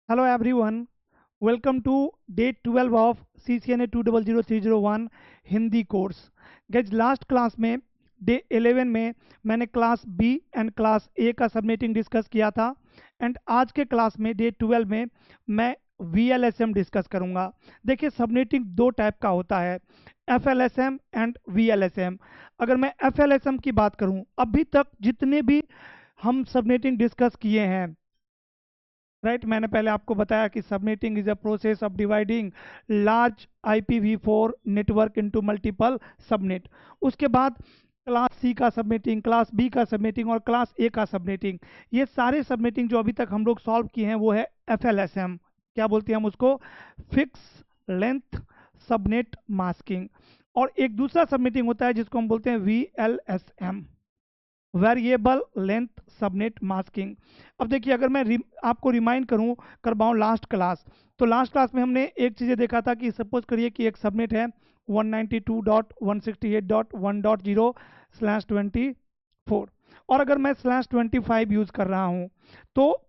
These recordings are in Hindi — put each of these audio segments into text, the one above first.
Hello everyone, welcome to day 12 of CCNA 200301 Hindi course. Guys last class में डे 11 में मैंने class B and class A का सबमिटिंग डिस्कस किया था एंड आज के क्लास में डे 12 में मैं VLSM डिस्कस करूंगा। देखिए सबमिटिंग दो टाइप का होता है, FLSM एंड VLSM। अगर मैं FLSM की बात करूं, अभी तक जितने भी हम सबमिटिंग डिस्कस किए हैं, राइट मैंने पहले आपको बताया कि subnetting is a process of dividing large IPv4 network into multiple subnet. उसके बाद क्लास सी का सबनेटिंग, क्लास बी का सबनेटिंग और क्लास ए का सबनेटिंग। ये सारे सबनेटिंग जो अभी तक हम लोग सॉल्व किए हैं वो है FLSM। क्या बोलते हैं हम उसको? Fix length subnet masking. और एक दूसरा सबनेटिंग होता है जिसको हम बोलते हैं VLSM, variable length subnet masking. अब देखिए अगर मैं आपको रिमाइंड करवाऊँ लास्ट क्लास, तो लास्ट क्लास में हमने एक चीज़ें देखा था कि सपोज करिए कि एक सबनेट है 192.168.1.0/24 और अगर मैं /25 यूज़ कर रहा हूँ तो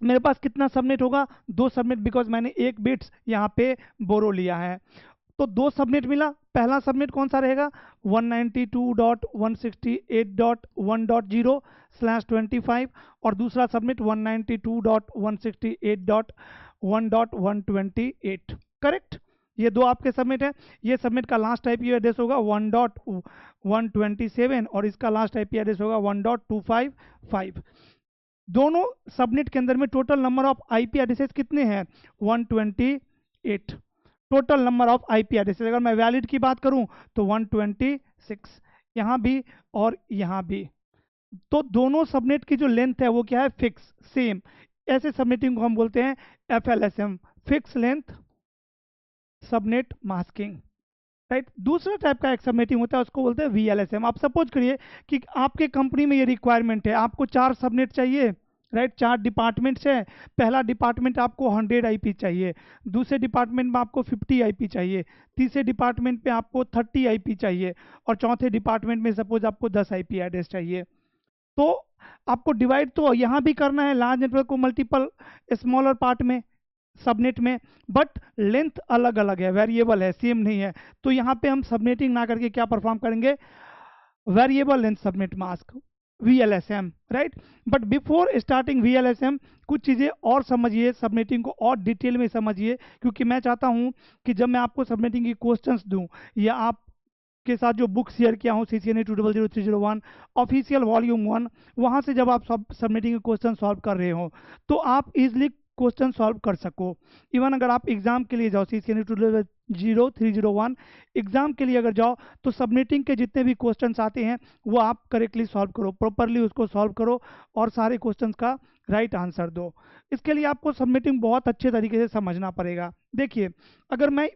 मेरे पास कितना सबनेट होगा? दो सबनेट, बिकॉज मैंने एक बिट्स यहाँ पे बोरो लिया है। तो दो सबनेट मिला। पहला सबनेट कौन सा रहेगा? 192.168.1.0/25 और दूसरा सबनेट 192.168.1.128। करेक्ट, ये दो आपके सबनेट है। ये सबनेट का लास्ट IP एड्रेस होगा 1.127 और इसका लास्ट IP एड्रेस होगा 1.255। दोनों सबनेट के अंदर में total number of IP addresses कितने हैं? 128 total number of IP addresses. अगर मैं वैलिड की बात करूं तो 126, यहाँ भी और यहाँ भी। तो दोनों सबनेट की जो लेंथ है वो क्या है? Fix, same. ऐसे सबनेटिंग को हम बोलते हैं FLSM, fix length subnet masking, right. दूसरा टाइप का एक सबनेटिंग होता है, उसको बोलते हैं VLSM। आप सपोज करिए कि आपके कंपनी में ये रिक्वायरमेंट है, आपको 4 सबनेट चाहिए, राइट। 4 डिपार्टमेंट्स है। पहला डिपार्टमेंट आपको 100 IP चाहिए, दूसरे डिपार्टमेंट में आपको 50 IP चाहिए, तीसरे डिपार्टमेंट में आपको 30 IP चाहिए और चौथे डिपार्टमेंट में सपोज आपको 10 IP एड्रेस चाहिए। तो आपको डिवाइड तो यहाँ भी करना है लार्ज नेटवर्क को मल्टीपल स्मॉलर पार्ट में, सबनेट में, बट लेंथ अलग अलग है, वेरिएबल है, सेम नहीं है। तो यहाँ पे हम सबनेटिंग ना करके क्या परफॉर्म करेंगे? Variable length subnet mask, VLSM, right. But before starting VLSM कुछ चीज़ें और समझिए, सबनेटिंग को और डिटेल में समझिए, क्योंकि मैं चाहता हूँ कि जब मैं आपको सबनेटिंग की क्वेश्चंस दूं या आप के साथ जो बुक शेयर किया हूँ CCNA 200301 ऑफिशियल वॉल्यूम 1, वहाँ से जब आप सब सबमिटिंग के क्वेश्चन सॉल्व कर रहे हो तो आप इजिली क्वेश्चन सॉल्व कर सको। इवन अगर आप एग्जाम के लिए जाओ, CCNA 200301 एग्जाम के लिए अगर जाओ तो सबमिटिंग के जितने भी क्वेश्चंस आते हैं वो आप करेक्टली सॉल्व करो, प्रॉपरली उसको सॉल्व करो और सारे क्वेश्चंस का राइट आंसर दो। इसके लिए आपको सबमिटिंग बहुत अच्छे तरीके से समझना पड़ेगा। देखिए अगर मैं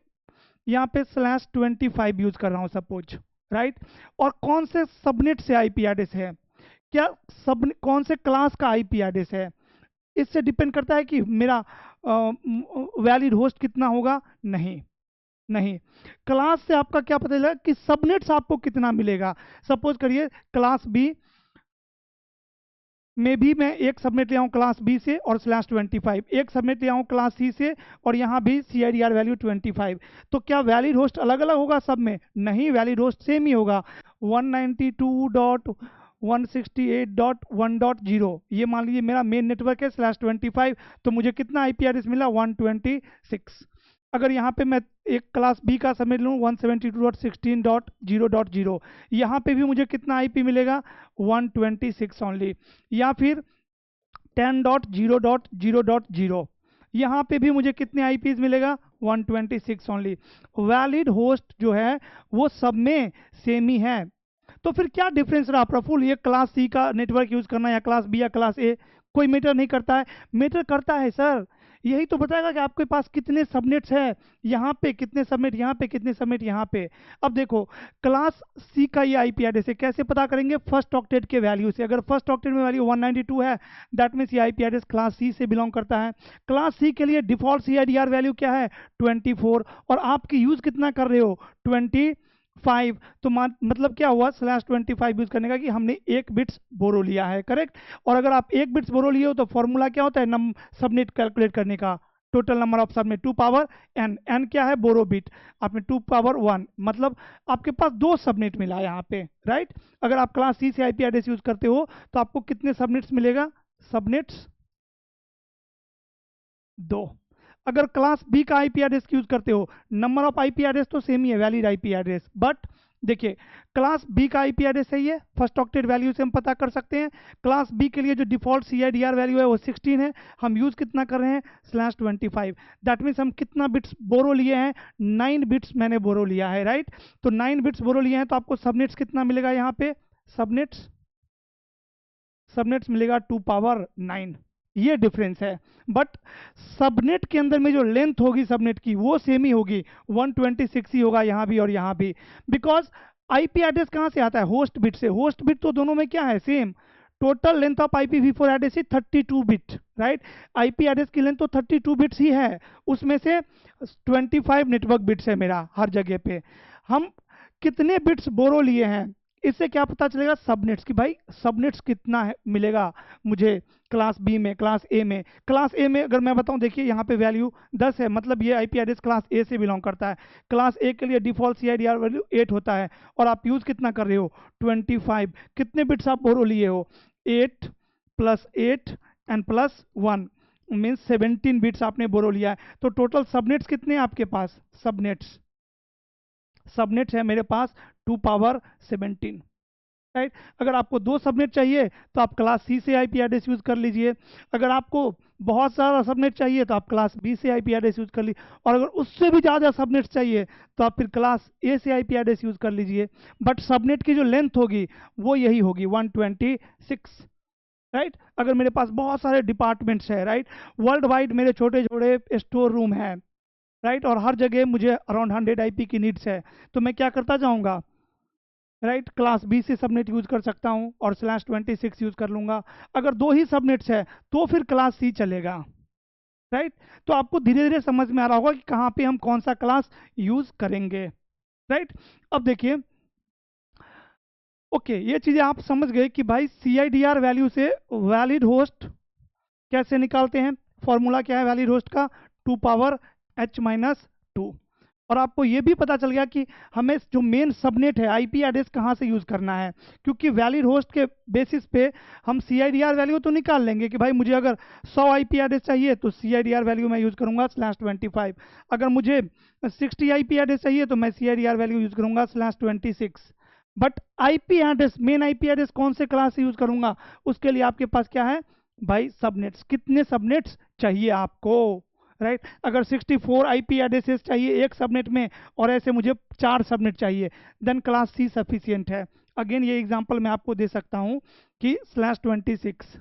यहाँ पे /25 यूज कर रहा हूँ सपोज, राइट, और कौन से सबनेट से IP एड्रेस है, क्या सब कौन से क्लास का IP एड्रेस है, इससे डिपेंड करता है कि मेरा वैलिड होस्ट कितना होगा? नहीं, नहीं। क्लास से आपका क्या पता चलेगा कि सबनेट्स आपको कितना मिलेगा? सपोज करिए क्लास बी में भी मैं एक सबनेट ले आऊँ क्लास बी से और /25, एक सबनेट ले आऊँ क्लास सी से और यहाँ भी CIDR वैल्यू 25। तो क्या वैलिड होस्ट अलग अलग होगा सब में? नहीं, वैलिड होस्ट सेम ही होगा, 192.168.1.0। ये मान लीजिए मेरा मेन नेटवर्क है /25, तो मुझे कितना IP एड्रेस मिला? 126। अगर यहाँ पे मैं एक क्लास बी का सबनेट लूँ 172.16.0.0, यहाँ पे भी मुझे कितना IP मिलेगा? 126 ओनली। या फिर 10.0.0.0, यहाँ पे भी मुझे कितने IPs मिलेगा? 126 ओनली। वैलिड होस्ट जो है वो सब में सेम ही है। तो फिर क्या डिफरेंस रहा प्रफुल्ल, ये क्लास सी का नेटवर्क यूज करना या क्लास बी या क्लास ए? कोई मैटर नहीं करता है। मैटर करता है सर, यही तो बताएगा कि आपके पास कितने सबनेट्स है, यहाँ पे कितने सबनेट, यहाँ पे कितने सबनेट, यहाँ पे। अब देखो क्लास सी का ये IP एड्रेस है, कैसे पता करेंगे? फर्स्ट ऑक्टेट के वैल्यू से। अगर फर्स्ट ऑक्टेट में वैल्यू 192 है, दैट मीन्स ये IP एड्रेस क्लास सी से बिलोंग करता है। क्लास सी के लिए डिफॉल्ट CIDR वैल्यू क्या है? 24, और आपकी यूज कितना कर रहे हो? 25। 5, तो मतलब क्या हुआ /25 यूज करने का कि हमने 1 बिट्स बोरो लिया है, करेक्ट। और अगर आप 1 बिट्स बोरो लिए हो तो फॉर्मूला क्या होता है सबनेट कैलकुलेट करने का, total number of subnet 2 power n क्या है बोरो बिट, आपने 2 पावर 1, मतलब आपके पास 2 सबनेट मिला है यहाँ पे, राइट। अगर आप क्लास सी से आईपी एड्रेस यूज करते हो तो आपको कितने सबनेट्स मिलेगा, सबनेट्स 2। अगर क्लास बी का आईपी एड्रेस यूज करते हो, नंबर ऑफ आईपी एड्रेस तो सेम ही है, वैलिड आईपी एड्रेस, बट देखिए क्लास बी का आईपी एड्रेस सही है, फर्स्ट ऑक्टेट वैल्यू से हम पता कर सकते हैं। क्लास बी के लिए जो डिफॉल्ट CIDR वैल्यू है वो 16 है, हम यूज कितना कर रहे हैं /25, दैट मीन्स हम कितना बिट्स बोरो लिए हैं, 9 बिट्स मैंने बोरो लिया है, राइट। तो 9 बिट्स बोरो लिए हैं तो आपको सबनेट्स कितना मिलेगा यहाँ पे, सबनेट्स सबनेट्स मिलेगा 2 पावर 9, ये डिफरेंस है। बट सबनेट के अंदर में जो लेंथ होगी सबनेट की वो सेम ही होगी, 126 ही होगा यहाँ भी और यहाँ भी, बिकॉज आईपी एड्रेस कहाँ से आता है, होस्ट बिट से। होस्ट बिट तो दोनों में क्या है, same. Total length of IPv4 address is 32 bit, right. IP address की लेंथ तो 32 बिट्स ही है, उसमें से 25 नेटवर्क बिट्स है मेरा हर जगह पे। हम कितने बिट्स बोरो लिए हैं, इससे क्या पता चलेगा सबनेट्स की, भाई सबनेट्स कितना है मिलेगा मुझे क्लास बी में, क्लास ए में। क्लास ए में अगर मैं बताऊं, देखिए यहाँ पे वैल्यू 10 है, मतलब ये आईपी एड्रेस क्लास ए से बिलोंग करता है। क्लास ए के लिए डिफॉल्ट CIDR वैल्यू 8 होता है, और आप यूज कितना कर रहे हो 25। कितने बिट्स आप बोरो लिए हो, 8 + 8 एंड +1 मीन्स 17 बिट्स आपने बोरो लिया है। तो टोटल सबनेट्स कितने हैं आपके पास, सबनेट्स है मेरे पास 2 पावर 17, राइट। अगर आपको 2 सबनेट चाहिए तो आप क्लास सी से आईपी एड्रेस यूज कर लीजिए। अगर आपको बहुत सारा सबनेट चाहिए तो आप क्लास बी से आईपी एड्रेस यूज कर लीजिए। और अगर उससे भी ज़्यादा सबनेट चाहिए तो आप फिर क्लास ए से आईपी एड्रेस यूज कर लीजिए। बट सबनेट की जो लेंथ होगी वो यही होगी 126, राइट। अगर मेरे पास बहुत सारे डिपार्टमेंट्स है, राइट, वर्ल्ड वाइड मेरे छोटे छोटे स्टोर रूम है, राइट, और हर जगह मुझे अराउंड 100 IP की नीड्स है, तो मैं क्या करता जाऊंगा, राइट, क्लास बी से सबनेट यूज कर सकता हूँ और /26 यूज कर लूंगा। अगर 2 ही सबनेट्स है तो फिर क्लास सी चलेगा, राइट। तो आपको धीरे धीरे समझ में आ रहा होगा कि कहाँ पे हम कौन सा क्लास यूज करेंगे, राइट। अब देखिए, ओके, ये चीजें आप समझ गए कि भाई CIDR वैल्यू से वैलिड होस्ट कैसे निकालते हैं, फॉर्मूला क्या है वैलिड होस्ट का, 2 पावर H-2। और आपको ये भी पता चल गया कि हमें जो मेन सबनेट है आईपी एड्रेस कहाँ से यूज करना है, क्योंकि वैलिड होस्ट के बेसिस पे हम CIDR वैल्यू तो निकाल लेंगे कि भाई मुझे अगर 100 आईपी एड्रेस चाहिए तो CIDR वैल्यू मैं यूज करूंगा /25। अगर मुझे 60 आईपी एड्रेस चाहिए तो मैं CIDR वैल्यू यूज करूंगा /26। But IP address, main IP address कौन से क्लास से यूज करूंगा, उसके लिए आपके पास क्या है भाई, सबनेट्स। कितने सबनेट्स चाहिए आपको, राइट। अगर 64 आईपी एड्रेसेस चाहिए एक सबनेट में और ऐसे मुझे 4 सबनेट चाहिए, देन क्लास सी सफिशियंट है। अगेन ये एग्जांपल मैं आपको दे सकता हूं कि /26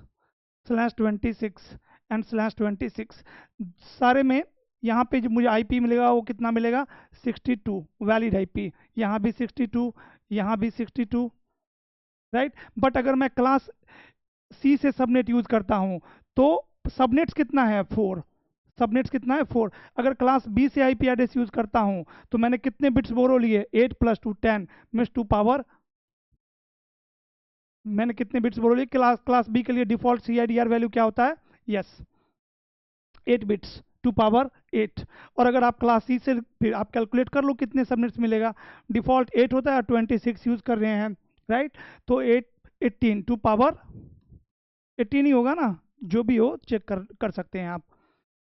एंड /26 सारे में यहाँ पे जो मुझे आईपी मिलेगा वो कितना मिलेगा, 62 वैलिड आईपी, यहाँ भी 62, यहाँ भी 62, राइट। बट अगर मैं क्लास सी से सबनेट यूज करता हूँ तो सबनेट्स कितना है, 4, सबनेट्स कितना है 4। अगर क्लास बी से आईपी एड्रेस यूज करता हूं तो मैंने कितने बिट्स बोरो लिए, 8 + 2 10 मीन्स 2 पावर, मैंने कितने बिट्स बोरो लिए, क्लास बी के लिए डिफॉल्ट CIDR वैल्यू क्या होता है, यस 8 बिट्स, 2 पावर 8। और अगर आप क्लास सी से, फिर आप कैलकुलेट कर लो कितने सबनेट्स मिलेगा, डिफॉल्ट 8 होता है, 26 यूज कर रहे हैं, राइट। तो 18 2 पावर 18 ही होगा ना, जो भी हो चेक कर सकते हैं आप,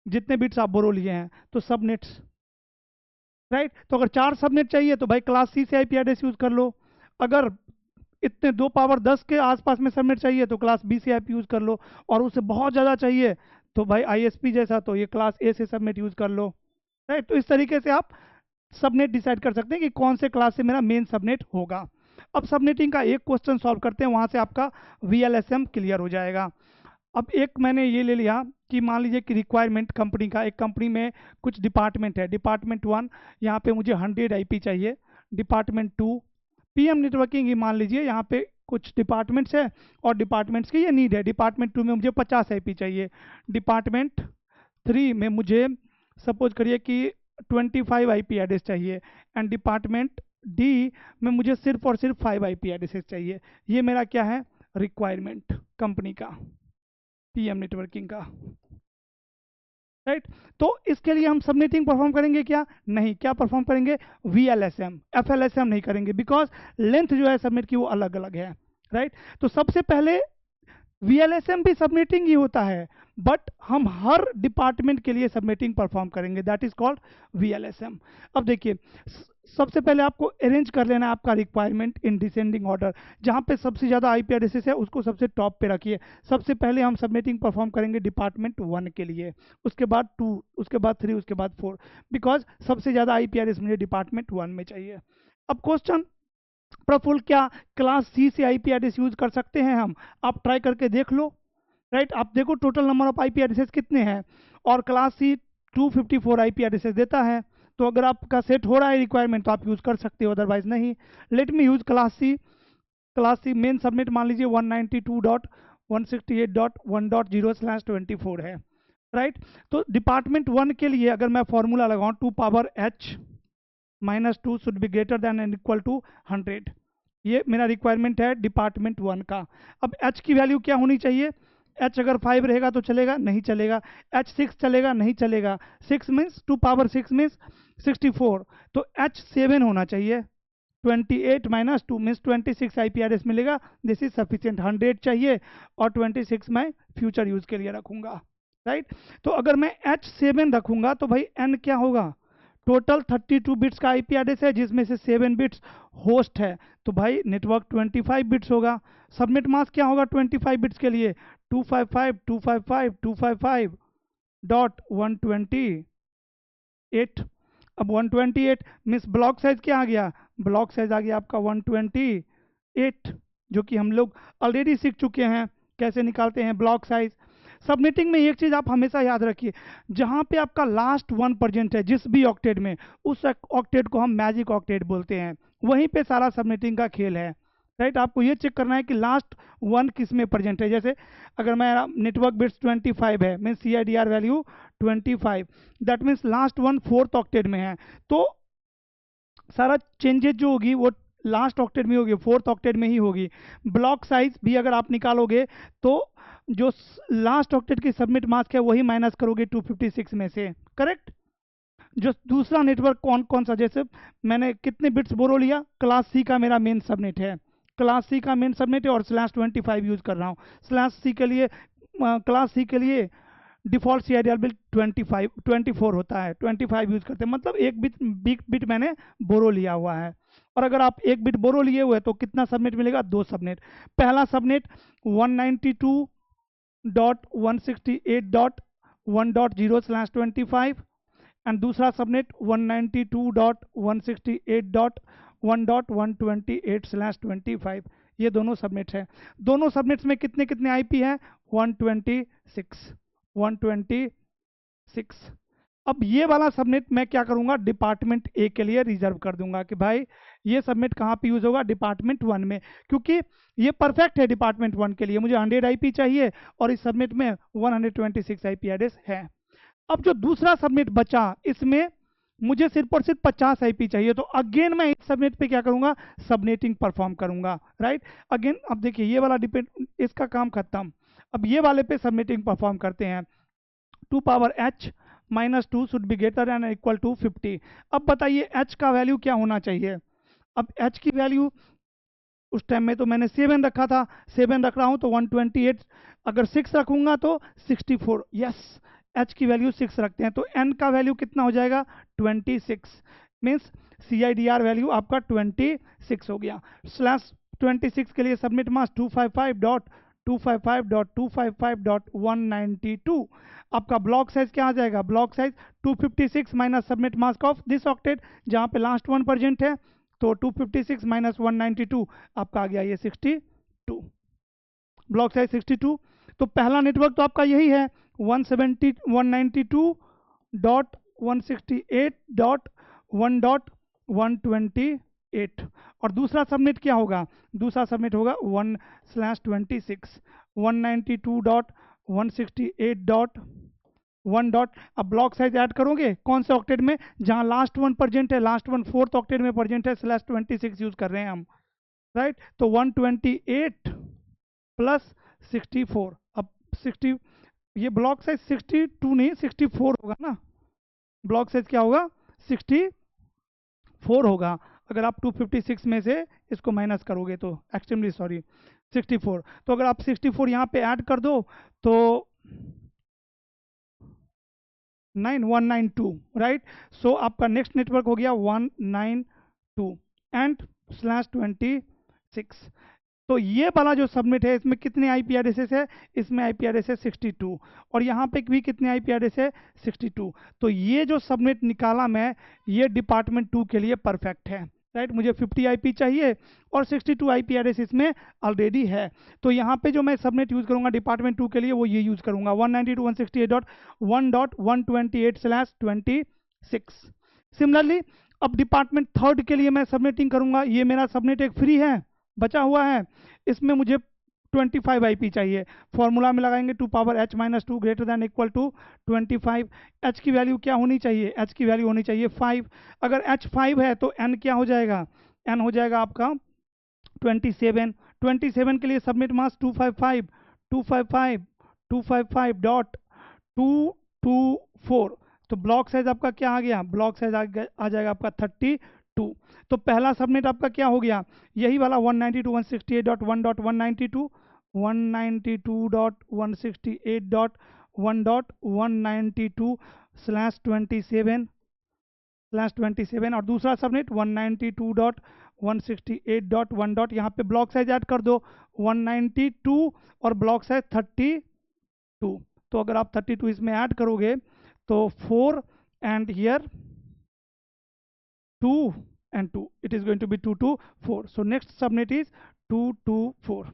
जितने बिट्स आप बोरो लिए हैं। तो सबनेट्स, राइट। तो अगर 4 सबनेट चाहिए तो भाई क्लास सी से आईपी एड्रेस यूज कर लो। अगर इतने 2 पावर 10 के आसपास में सबनेट चाहिए तो क्लास बी से आईपी यूज कर लो, और उससे बहुत ज़्यादा चाहिए तो भाई ISP जैसा तो ये क्लास ए से सबनेट यूज कर लो, राइट। तो इस तरीके से आप सबनेट डिसाइड कर सकते हैं कि कौन से क्लास से मेरा मेन सबनेट होगा। अब सबनेटिंग का एक क्वेश्चन सॉल्व करते हैं, वहां से आपका VLSM क्लियर हो जाएगा। अब एक मैंने ये ले लिया कि मान लीजिए कि रिक्वायरमेंट कंपनी का, एक कंपनी में कुछ डिपार्टमेंट है, डिपार्टमेंट 1 यहाँ पे मुझे 100 IP चाहिए, डिपार्टमेंट 2 PM नेटवर्किंग ही मान लीजिए, यहाँ पे कुछ डिपार्टमेंट्स है और डिपार्टमेंट्स की ये नीड है। डिपार्टमेंट 2 में मुझे 50 IP चाहिए, डिपार्टमेंट 3 में मुझे सपोज करिए कि 25 IP एड्रेस चाहिए, एंड डिपार्टमेंट डी में मुझे सिर्फ और सिर्फ 5 आईपी एड्रेसेस चाहिए। ये मेरा क्या है, रिक्वायरमेंट कंपनी का, पीएम नेटवर्किंग का, राइट। तो इसके लिए हम सबनेटिंग परफॉर्म करेंगे क्या, नहीं। क्या परफॉर्म करेंगे, वीएलएसएम, एफएलएसएम नहीं करेंगे, बिकॉज लेंथ जो है सबनेट की वो अलग अलग है, राइट। तो सबसे पहले वीएलएसएम भी सबनेटिंग ही होता है, बट हम हर डिपार्टमेंट के लिए सबनेटिंग परफॉर्म करेंगे, दैट इज कॉल्ड वीएलएसएम। अब देखिए, सबसे पहले आपको अरेंज कर लेना है आपका रिक्वायरमेंट इन डिसेंडिंग ऑर्डर। जहां पे सबसे ज़्यादा आईपी एड्रेसेस है उसको सबसे टॉप पे रखिए। सबसे पहले हम सबनेटिंग परफॉर्म करेंगे डिपार्टमेंट 1 के लिए, उसके बाद 2, उसके बाद 3, उसके बाद 4, बिकॉज सबसे ज़्यादा आईपी एड्रेस मुझे डिपार्टमेंट 1 में चाहिए। अब क्वेश्चन, प्रफुल्ल क्या क्लास सी से आईपी एड्रेस यूज कर सकते हैं हम? आप ट्राई करके देख लो, राइट। आप देखो total number of IP addresses कितने हैं, और क्लास सी 254 आईपी एड्रेसेस देता है। तो अगर आपका सेट हो रहा है रिक्वायरमेंट तो आप यूज कर सकते हो, अदरवाइज नहीं। Let me use class C. Class C main subnet मान लीजिए 192.168.1.0/24 है, राइट। तो डिपार्टमेंट 1 के लिए अगर मैं फॉर्मूला लगाऊं, 2 power h minus 2 should be greater than and equal to 100। ये मेरा रिक्वायरमेंट है डिपार्टमेंट 1 का। अब h की वैल्यू क्या होनी चाहिए, h अगर 5 रहेगा तो चलेगा, नहीं चलेगा। h 6 चलेगा, नहीं चलेगा। 6 मीन्स 2 पावर 6 मीन्स 64, तो h 7 होना चाहिए। 28 माइनस 2 मीन्स 26 आईपी एड्रेस मिलेगा, दिस इज सफिशिएंट। 100 चाहिए और 26 मैं फ्यूचर यूज के लिए रखूंगा, राइट। तो अगर मैं h 7 रखूंगा तो भाई n क्या होगा, टोटल 32 बिट्स का आईपी एड्रेस है जिसमें से 7 बिट्स होस्ट है, तो भाई नेटवर्क 25 बिट्स होगा। सबनेट मास्क क्या होगा 25 बिट्स के लिए, 255.255.255.128। अब 128 मीन्स ब्लॉक साइज क्या आ गया, ब्लॉक साइज आ गया आपका 128, जो कि हम लोग ऑलरेडी सीख चुके हैं कैसे निकालते हैं ब्लॉक साइज। सबनेटिंग में एक चीज आप हमेशा याद रखिए, जहां पे आपका लास्ट 1% है जिस भी ऑक्टेट में, उस ऑक्टेट को हम मैजिक ऑक्टेट बोलते हैं, वहीं पे सारा सबनेटिंग का खेल है, राइट। आपको ये चेक करना है कि लास्ट 1 किस में प्रेजेंट है। जैसे अगर मेरा नेटवर्क बिट्स 25 है, mean CIDR value 25, that means last 1 4th octet में है, तो सारा चेंजेस जो होगी वो लास्ट ऑक्टेट में होगी, 4th ऑक्टेट में ही होगी। ब्लॉक साइज भी अगर आप निकालोगे तो जो लास्ट ऑक्टेट की सबमिट मास्क है वही माइनस करोगे 256 में से, करेक्ट। जो दूसरा नेटवर्क कौन कौन सा, जैसे मैंने कितने बिट्स बोरो लिया, क्लास सी का मेरा मेन सबनेट है, क्लास सी का मेन सबनेट है और /25 यूज कर रहा हूँ। /C के लिए, क्लास सी के लिए डिफॉल्ट CIDR बिल 24 होता है, 25 यूज करते हैं, मतलब एक बिट मैंने बोरो लिया हुआ है। और अगर आप एक बिट बोरो लिए हुए तो कितना सबनेट मिलेगा, 2 सबनेट। पहला सबनेट 192.168.1.0/25 एंड दूसरा सबनेट 192.168.1.128/25। ये दोनों सबनेट्स हैं। दोनों सबनेट्स में कितने कितने आईपी हैं, 126। अब ये वाला सबनेट मैं क्या करूंगा, डिपार्टमेंट ए के लिए रिजर्व कर दूंगा कि भाई ये सबनेट कहाँ पे यूज होगा, डिपार्टमेंट 1 में, क्योंकि ये परफेक्ट है डिपार्टमेंट 1 के लिए। मुझे 100 आईपी चाहिए और इस सबनेट में 126 आईपी एड्रेस है। अब जो दूसरा सबनेट बचा, इसमें मुझे सिर्फ और सिर्फ 50 आईपी चाहिए, तो अगेन मैं इस सबनेट पे क्या करूंगा, सबनेटिंग परफॉर्म करूंगा, राइट। अगेन अब देखिए ये वाला डिपेंड, इसका काम खत्म। अब ये वाले पे सबनेटिंग परफॉर्म करते हैं। 2 power h minus 2 should be greater and equal to 50। अब बताइए h का वैल्यू क्या होना चाहिए। अब h की वैल्यू उस टाइम में तो मैंने 7 रखा था, 7 रख रहा हूं तो 128, अगर 6 रखूंगा तो 64। यस, h की वैल्यू 6 रखते हैं तो n का वैल्यू कितना हो जाएगा, 26, मीन्स CIDR वैल्यू आपका 26 हो गया। /26 के लिए सबमिट मास 255.255.255.192। आपका ब्लॉक साइज क्या आ जाएगा, block size 256 minus submit mask of this octet, जहां पे लास्ट 1% है, तो 256 माइनस 192 आपका आ गया ये 62, ब्लॉक साइज 62। तो पहला नेटवर्क तो आपका यही है 192.168.1.128, और दूसरा सबनेट क्या होगा, दूसरा सबनेट होगा 1/26 192.168. वन डॉट, अब ब्लॉक साइज ऐड करोगे कौन से ऑक्टेट में, जहां लास्ट वन प्रेजेंट है, लास्ट वन फोर्थ ऑक्टेट में प्रेजेंट है, स्लैश 26 यूज कर रहे हैं हम, राइट। तो 128 प्लस 64, अब 60, ये ब्लॉक साइज 62 नहीं 64 होगा ना, ब्लॉक साइज क्या होगा 64 होगा, अगर आप 256 में से इसको माइनस करोगे तो, एक्सट्रीमली सॉरी 64, तो अगर आप 64 यहाँ पे ऐड कर दो तो 9192, राइट। सो आपका नेक्स्ट नेटवर्क हो गया 192 एंड स्लैश 26। तो ये वाला जो सबमिट है इसमें कितने आईपी एड्रेसेस है, इसमें आईपी एड्रेस है 62, और यहाँ पे भी कितने आईपी एड्रेस है 62। तो ये जो सबमिट निकाला मैं, ये डिपार्टमेंट 2 के लिए परफेक्ट है, राइट। मुझे 50 आईपी चाहिए और 62 आईपी एड्रेस इसमें ऑलरेडी है, तो यहाँ पे जो मैं सबनेट यूज करूंगा डिपार्टमेंट 2 के लिए वो ये यूज करूंगा 192.168.1.28/26। सिमिलरली अब डिपार्टमेंट 3 के लिए मैं सबनेटिंग करूंगा, ये मेरा सबनेट एक फ्री है, बचा हुआ है, इसमें मुझे 25 आईपी चाहिए, फॉर्मूला में लगाएंगे 2 power h minus 2 greater than equal to 25। h की वैल्यू क्या होनी चाहिए, h की वैल्यू होनी चाहिए 5, अगर h 5 है तो n क्या हो जाएगा, n हो जाएगा आपका 27। 27 के लिए सबमिट मास 255.254, तो ब्लॉक साइज आपका क्या आ गया, ब्लॉक साइज आ जाएगा आपका 32। तो पहला सबमिट आपका क्या हो गया, यही वाला 192.168.1.192, 192.168.1.192/27, और दूसरा सबनेट 192.168.1. यहाँ पे ब्लॉक साइज ऐड कर दो 192 और ब्लॉक साइज 32, तो अगर आप 32 इसमें ऐड करोगे तो 4 and here 2 and 2, it is going to be 224, so next subnet is 224,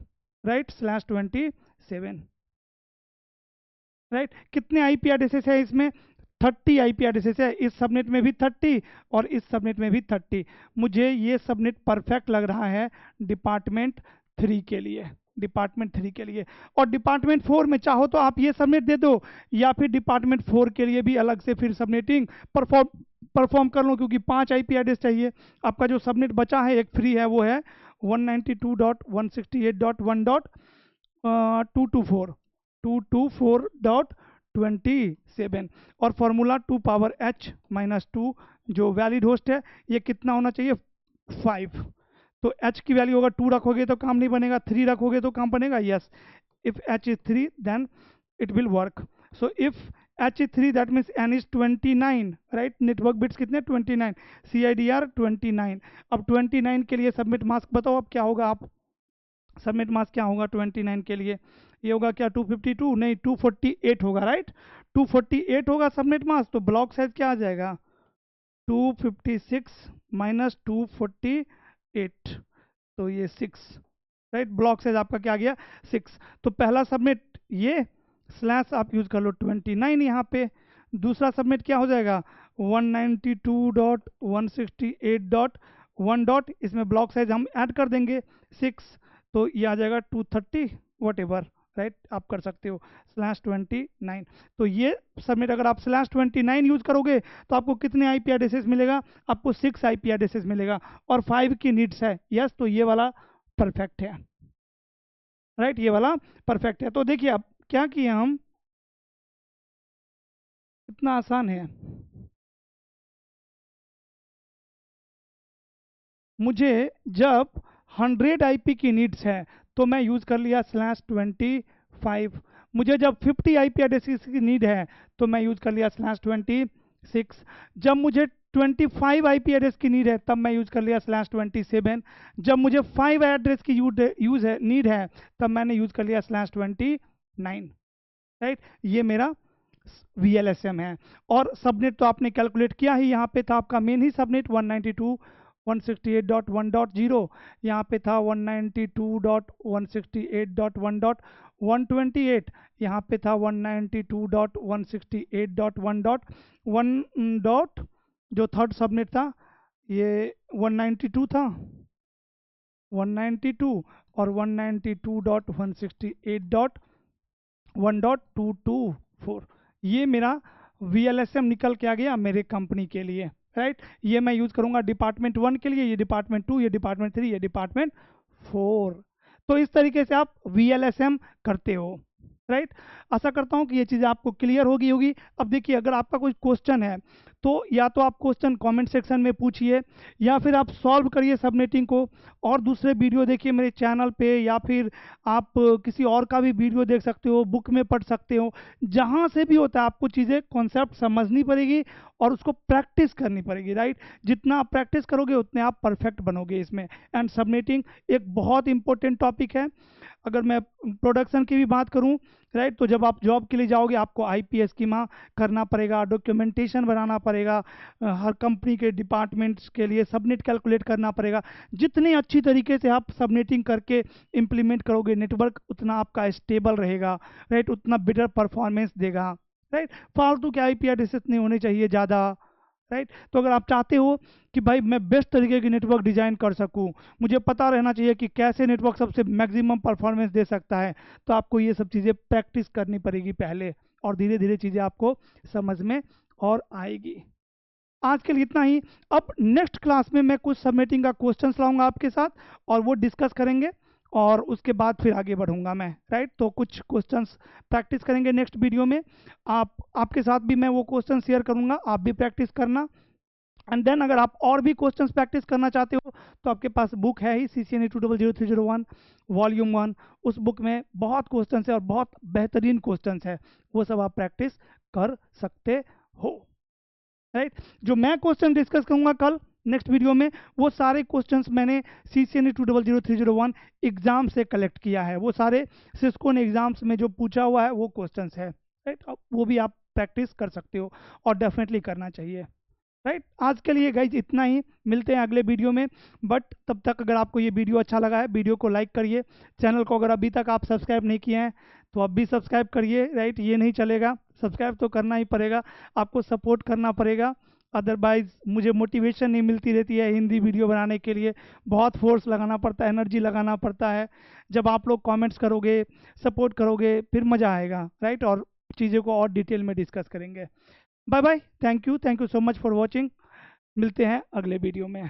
right, /27, right. कितने आईपी एड्रेसेस है इसमें, 30 आईपी एड्रेसेस है, इस सबनेट में भी 30 और इस सबनेट में भी 30। मुझे ये सबनेट परफेक्ट लग रहा है डिपार्टमेंट 3 के लिए, डिपार्टमेंट 3 के लिए। और डिपार्टमेंट 4 में चाहो तो आप ये सबनेट दे दो, या फिर डिपार्टमेंट 4 के लिए भी अलग से फिर सबनेटिंग परफॉर्म कर लो, क्योंकि 5 आईपी एड्रेस चाहिए। आपका जो सबनेट बचा है एक फ्री है, वो है 192.168.1.224 और फॉर्मूला 2 पावर h माइनस 2, जो वैलिड होस्ट है ये कितना होना चाहिए 5। तो h की वैल्यू होगा 2 रखोगे तो काम नहीं बनेगा, 3 रखोगे तो काम बनेगा, yes. If h is 3 then it will work, so if h is 3 that means n is 29, right. Network bits कितने 29, CIDR 29। अब 29 के लिए सबमिट मास्क बताओ अब क्या होगा, आप सबमिट मास्क क्या होगा 29 के लिए, ये होगा क्या 252 नहीं 248 होगा, राइट। 248 होगा सबमिट मास्क, तो ब्लॉक साइज क्या आ जाएगा 256 माइनस 248, तो ये 6, राइट। ब्लॉक साइज आपका क्या आ गया 6। तो पहला सबमिट ये स्लैश आप यूज कर लो 29 यहाँ पे, दूसरा सबमिट क्या हो जाएगा 192.168.1. इसमें ब्लॉक साइज हम ऐड कर देंगे 6, तो ये आ जाएगा 230 वट एवर, राइट, आप कर सकते हो /29। तो ये सबमिट अगर आप /29 यूज करोगे तो आपको कितने आईपी एड्रेसेस मिलेगा, आपको 6 आईपी एड्रेसेस मिलेगा और 5 की नीड्स है, यस। तो ये वाला परफेक्ट है, राइट, ये वाला परफेक्ट है। तो देखिए अब क्या किया हम, इतना आसान है। मुझे जब 100 आईपी की नीड्स है तो मैं यूज कर लिया /25। मुझे जब 50 आईपी एड्रेसेस की नीड है तो मैं यूज कर लिया /26। जब मुझे 25 आईपी एड्रेस की नीड है तब मैं यूज कर लिया /27। जब मुझे 5 एड्रेस की यूज है नीड है तब मैंने यूज कर लिया /29, राइट। ये मेरा VLSM है। और सबनेट तो आपने कैलकुलेट किया ही, यहाँ पे था आपका मेन ही सबनेट 192.168.1.0, यहाँ पे था 192.168.1.128, यहाँ पे था 192.168.1.1. जो थर्ड सबनेट था ये 192 था, 192 और 192.168.1.224, ये मेरा VLSM निकल के आ गया मेरे कंपनी के लिए, राइट। ये मैं यूज़ करूँगा डिपार्टमेंट 1 के लिए, ये डिपार्टमेंट 2, ये डिपार्टमेंट 3, ये डिपार्टमेंट 4। तो इस तरीके से आप VLSM करते हो, राइट। आशा करता हूँ कि ये चीज़ें आपको क्लियर होगी। अब देखिए, अगर आपका कोई क्वेश्चन है तो या तो आप क्वेश्चन कमेंट सेक्शन में पूछिए, या फिर आप सॉल्व करिए सबनेटिंग को, और दूसरे वीडियो देखिए मेरे चैनल पे, या फिर आप किसी और का भी वीडियो देख सकते हो, बुक में पढ़ सकते हो। जहाँ से भी होता है आपको चीज़ें कॉन्सेप्ट समझनी पड़ेगी और उसको प्रैक्टिस करनी पड़ेगी, राइट। जितना आप प्रैक्टिस करोगे उतने आप परफेक्ट बनोगे इसमें। एंड सबनेटिंग एक बहुत इंपॉर्टेंट टॉपिक है। अगर मैं प्रोडक्शन की भी बात करूं, राइट, तो जब आप जॉब के लिए जाओगे आपको IP स्कीमा करना पड़ेगा, डॉक्यूमेंटेशन बनाना पड़ेगा, हर कंपनी के डिपार्टमेंट्स के लिए सबनेट कैलकुलेट करना पड़ेगा। जितने अच्छी तरीके से आप सबनेटिंग करके इम्प्लीमेंट करोगे नेटवर्क, उतना आपका स्टेबल रहेगा, राइट, उतना बेटर परफॉर्मेंस देगा, राइट। फालतू के IP एड्रेसेस नहीं होने चाहिए ज़्यादा, राइट। तो अगर आप चाहते हो कि भाई मैं बेस्ट तरीके की नेटवर्क डिजाइन कर सकूं, मुझे पता रहना चाहिए कि कैसे नेटवर्क सबसे मैक्सिमम परफॉर्मेंस दे सकता है, तो आपको ये सब चीज़ें प्रैक्टिस करनी पड़ेगी पहले, और धीरे धीरे चीज़ें आपको समझ में और आएगी। आज के लिए इतना ही। अब नेक्स्ट क्लास में मैं कुछ सबमिटिंग का क्वेश्चंस लाऊंगा आपके साथ, और वो डिस्कस करेंगे, और उसके बाद फिर आगे बढ़ूंगा मैं, राइट। तो कुछ क्वेश्चंस प्रैक्टिस करेंगे नेक्स्ट वीडियो में। आपके साथ भी मैं वो क्वेश्चन शेयर करूंगा, आप भी प्रैक्टिस करना। एंड देन अगर आप और भी क्वेश्चंस प्रैक्टिस करना चाहते हो तो आपके पास बुक है ही, CCNA 200301 वॉल्यूम 1। उस बुक में बहुत क्वेश्चंस है और बहुत बेहतरीन क्वेश्चंस है, वो सब आप प्रैक्टिस कर सकते हो, राइट। जो मैं क्वेश्चन डिस्कस करूंगा कल नेक्स्ट वीडियो में, वो सारे क्वेश्चंस मैंने CCNA 200301 एग्जाम से कलेक्ट किया है। वो सारे सिस्को ने एग्जाम्स में जो पूछा हुआ है वो क्वेश्चंस है, राइट। वो भी आप प्रैक्टिस कर सकते हो, और डेफिनेटली करना चाहिए, राइट। आज के लिए गाइज इतना ही, मिलते हैं अगले वीडियो में। बट तब तक अगर आपको ये वीडियो अच्छा लगा है, वीडियो को लाइक करिए, चैनल को अगर अभी तक आप सब्सक्राइब नहीं किए हैं तो अब भी सब्सक्राइब करिए, राइट। ये नहीं चलेगा, सब्सक्राइब तो करना ही पड़ेगा, आपको सपोर्ट करना पड़ेगा। अदरवाइज मुझे मोटिवेशन नहीं मिलती रहती है हिंदी वीडियो बनाने के लिए, बहुत फोर्स लगाना पड़ता है, एनर्जी लगाना पड़ता है। जब आप लोग कॉमेंट्स करोगे, सपोर्ट करोगे, फिर मज़ा आएगा, राइट, और चीज़ों को और डिटेल में डिस्कस करेंगे। Bye bye, thank you so much for watching. मिलते हैं अगले वीडियो में।